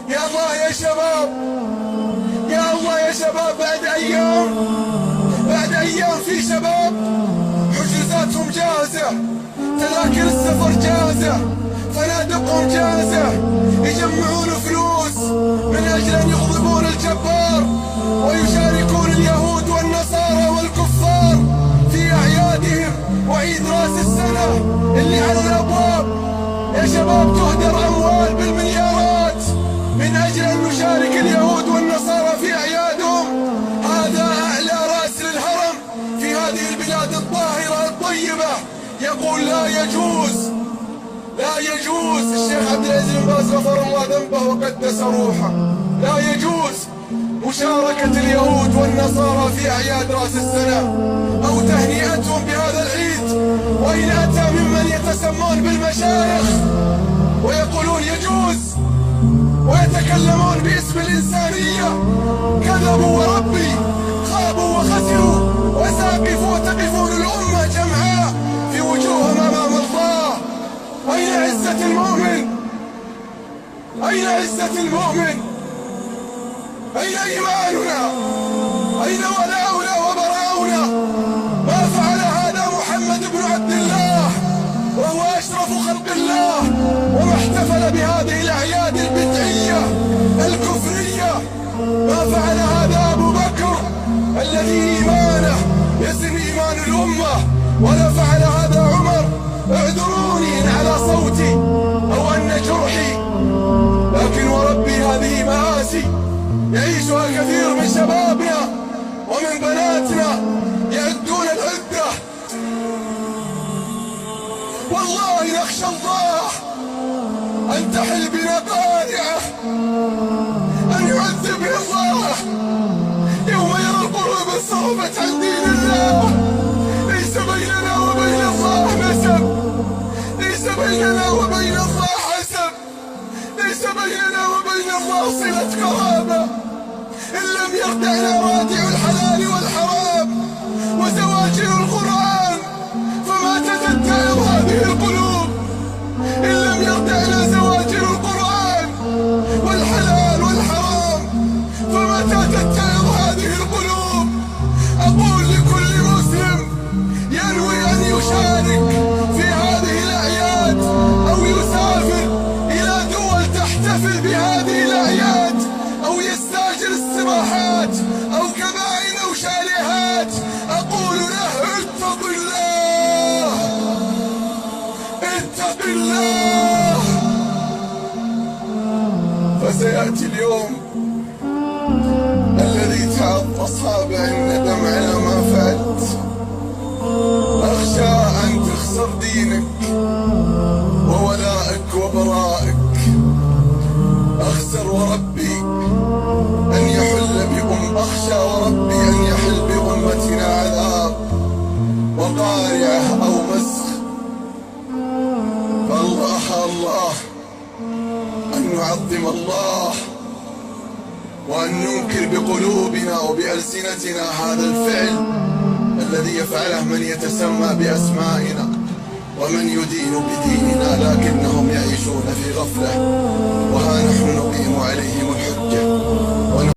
يا الله يا شباب، يا الله يا شباب، بعد أيام في شباب حجوزاتهم جاهزة، تذاكر السفر جاهزة، فنادقهم جاهزة، يجمعون فلوس من أجل أن يغضبون الجبار ويشاركون اليهود والنصارى والكفار في أعيادهم وعيد رأس السنة اللي على الأبواب. يا شباب تهدر أموال بالمليارات من أجل أن نشارك اليهود والنصارى في أعيادهم. هذا أعلى رأس للهرم في هذه البلاد الطاهرة الطيبة يقول لا يجوز، لا يجوز. الشيخ عبد العزيز بن باز غفر الله ذنبه وقدس روحه، لا يجوز مشاركة اليهود والنصارى في أعياد رأس السنة أو تهنئتهم بهذا العيد. وإن أتى ممن يتسمون بالمشايخ ويقولون يجوز ويتكلمون باسم الإنسانية، كذبوا وربي، خابوا وخسروا وساقفوا وتقفون الأمة جمعاء في وجوههم أمام الله. أين عزة المؤمن؟ أين عزة المؤمن؟ أين إيماننا؟ أين ولاؤنا وبراؤنا؟ ما فعل هذا محمد بن عبد الله وهو أشرف خلق الله، وما احتفل بهذه الأعياد البدعية الكفرية. ما فعل هذا أبو بكر الذي إيمانه يزن إيمان الأمة، ولا فعل هذا عمر. اعذروني إن على صوتي أو أن جرحي، لكن وربي هذه مآسي يعيشها كثير من شبابنا ومن بناتنا يعدون العدة. والله نخشى الله أن تحل بنا قارعة، أن يعذبنا الله يوم يرى القلوب الصوبة عن دين الله. ليس بيننا وبين الله نسب، ليس بيننا وبين الله حسب، ليس بيننا وبين الله صلة قرابة. إن لم يخدعنا رادع الحلال والحرام وزواجر القرآن فما تتتعظ هذه القلوب. إن لم يخدعنا زواجر القرآن والحلال والحرام فمتى تتعظ هذه القلوب. أقول لكل مسلم ينوي أن يشارك في هذه الأعياد أو يسافر إلى دول تحتفل بهذه الأعياد أو يستأجر السماحات أو كبائن أو شاليهات، أقول له اتق الله، اتق الله. فسيأتي اليوم الذي تعض أصحابه الندم على ما فعلت. أخشى أن تخسر دينك وولائك وبرائك. أخسر وربي أن يحل أخشى وربي أن يحل بأمتنا عذاب وقارعة أو مسخ. فالله الله أن نعظم الله وأن ننكر بقلوبنا وبألسنتنا هذا الفعل الذي يفعله من يتسمى بأسمائنا ومن يدين بديننا، لكنهم يعيشون في غفلة وها نحن نقيم عليهم الحجة.